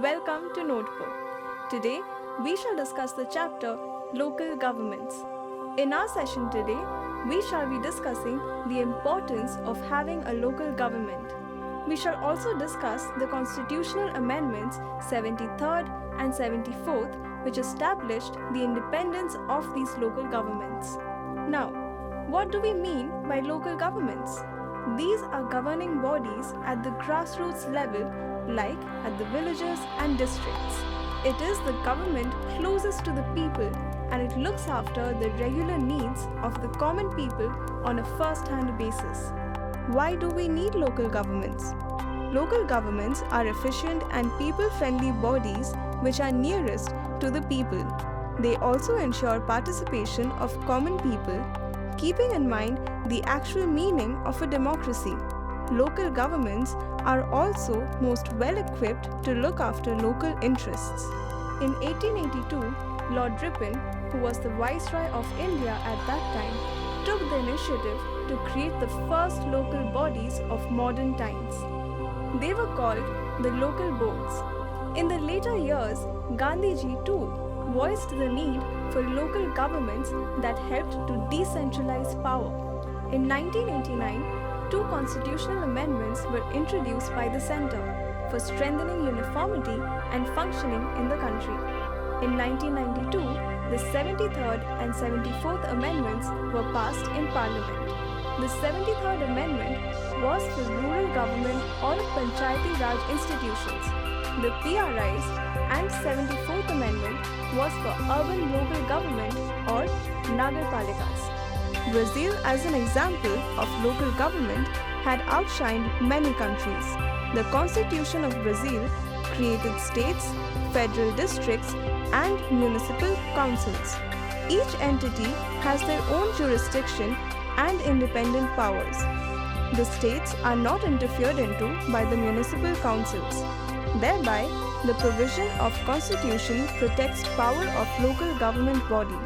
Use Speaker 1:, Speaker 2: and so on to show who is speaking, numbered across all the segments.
Speaker 1: Welcome to Notebook. Today, we shall discuss the chapter Local Governments. In our session today, we shall be discussing the importance of having a local government. We shall also discuss the constitutional amendments 73rd and 74th, which established the independence of these local governments. Now, what do we mean by local governments? These are governing bodies at the grassroots level, like at the villages and districts. It is the government closest to the people, and it looks after the regular needs of the common people on a first-hand basis. Why do we need local governments? Local governments are efficient and people-friendly bodies which are nearest to the people. They also ensure participation of common people, keeping in mind the actual meaning of a democracy. Local governments are also most well equipped to look after local interests. In 1882, Lord Ripon, who was the Viceroy of India at that time, took the initiative to create the first local bodies of modern times. They were called the local boards. In the later years, Gandhiji too voiced the need for local governments that helped to decentralize power. In 1989, two constitutional amendments were introduced by the Centre for strengthening uniformity and functioning in the country. In 1992, the 73rd and 74th Amendments were passed in Parliament. The 73rd Amendment was for rural government or Panchayati Raj institutions. The PRIs and 74th Amendment was for urban local government or Nagarpalikas. Brazil, as an example of local government, had outshined many countries. The Constitution of Brazil created states, federal districts, and municipal councils. Each entity has their own jurisdiction and independent powers. The states are not interfered into by the municipal councils. Thereby, the provision of Constitution protects power of local government body.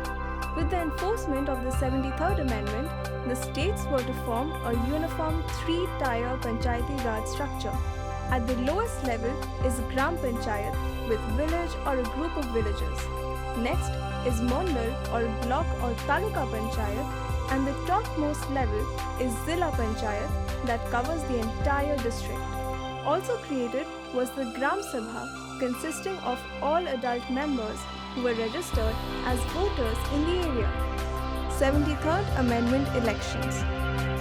Speaker 1: With the enforcement of the 73rd Amendment, the states were to form a uniform three-tier Panchayati Raj structure. At the lowest level is Gram Panchayat with village or a group of villages. Next is Mondal or block or Taluka Panchayat, and the topmost level is Zilla Panchayat that covers the entire district. Also created was the Gram Sabha, consisting of all adult members who were registered as voters in the area. 73rd Amendment elections.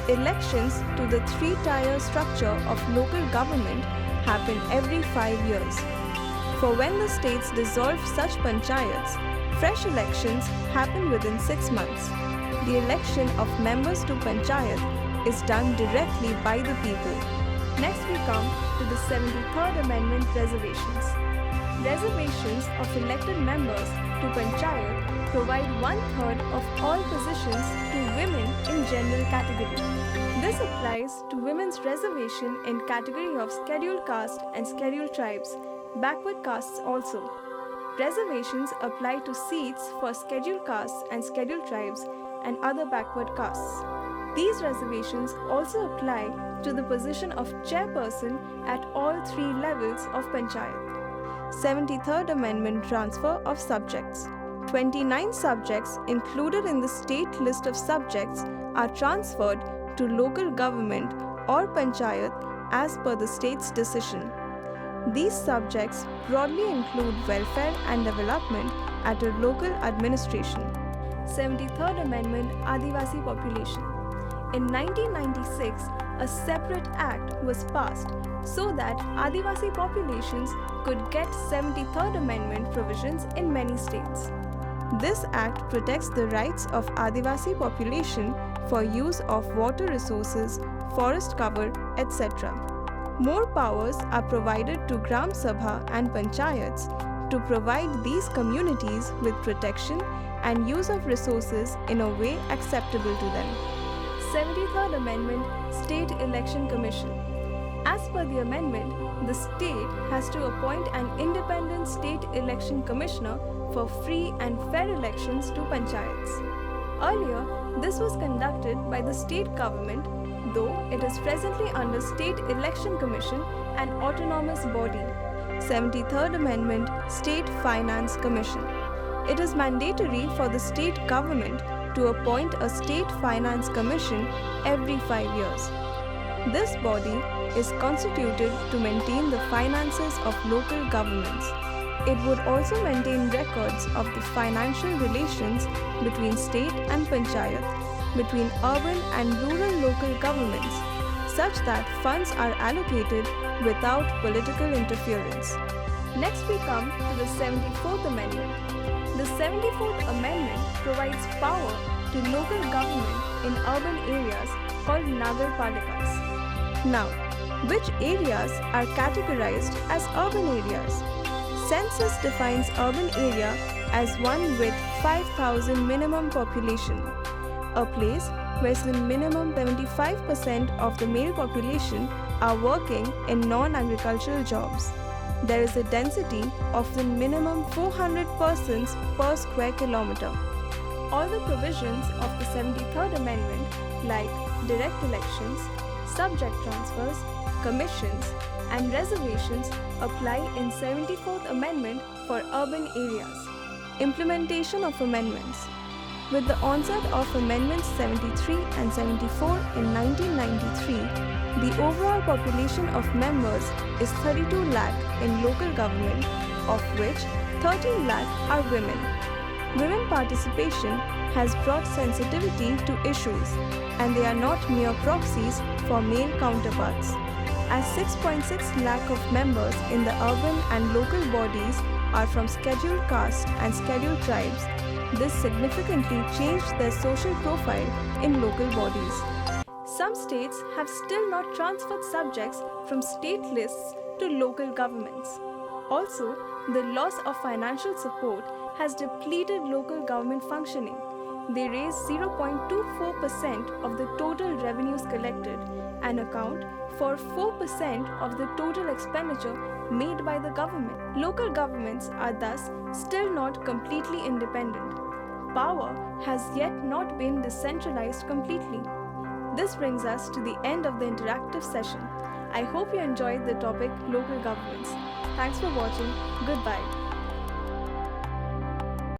Speaker 1: Elections to the three-tier structure of local government happen every 5 years. For when the states dissolve such panchayats, fresh elections happen within 6 months. The election of members to panchayat is done directly by the people. Next we come to the 73rd Amendment reservations. Reservations of elected members to Panchayat provide 1/3 of all positions to women in general category. This applies to women's reservation in category of scheduled caste and scheduled tribes, backward castes also. Reservations apply to seats for scheduled castes and scheduled tribes and other backward castes. These reservations also apply to the position of chairperson at all 3 levels of Panchayat. 73rd Amendment transfer of subjects. 29 subjects included in the state list of subjects are transferred to local government or Panchayat as per the state's decision. These subjects broadly include welfare and development at a local administration. 73rd Amendment Adivasi population. In 1996, a separate act was passed so that Adivasi populations could get 73rd Amendment provisions in many states. This act protects the rights of Adivasi population for use of water resources, forest cover, etc. More powers are provided to Gram Sabha and Panchayats to provide these communities with protection and use of resources in a way acceptable to them. 73rd Amendment State Election Commission. As per the amendment, the state has to appoint an independent state election commissioner for free and fair elections to panchayats. Earlier, this was conducted by the state government, though it is presently under State Election Commission, an autonomous body. 73rd Amendment State Finance Commission. It is mandatory for the state government to appoint a State Finance Commission every 5 years. This body is constituted to maintain the finances of local governments. It would also maintain records of the financial relations between state and panchayat, between urban and rural local governments, such that funds are allocated without political interference. Next we come to the 74th Amendment. The 74th Amendment provides power to local government in urban areas called Nagarpalikas. Now, which areas are categorized as urban areas? Census defines urban area as one with 5,000 minimum population, a place where the minimum 75% of the male population are working in non-agricultural jobs. There is a density of the minimum 400 persons per square kilometer. All the provisions of the 73rd Amendment like direct elections, subject transfers, commissions, and reservations apply in 74th Amendment for urban areas. Implementation of amendments. With the onset of Amendments 73 and 74 in 1993, the overall population of members is 32 lakh in local government, of which 13 lakh are women. Women participation has brought sensitivity to issues, and they are not mere proxies for male counterparts. As 6.6 lakh of members in the urban and local bodies are from scheduled caste and scheduled tribes, this significantly changed their social profile in local bodies. Some states have still not transferred subjects from state lists to local governments. Also, the loss of financial support has depleted local government functioning. They raise 0.24% of the total revenues collected and account for 4% of the total expenditure made by the government. Local governments are thus still not completely independent. Power has yet not been decentralized completely. This brings us to the end of the interactive session. I hope you enjoyed the topic local governments. Thanks for watching. Goodbye.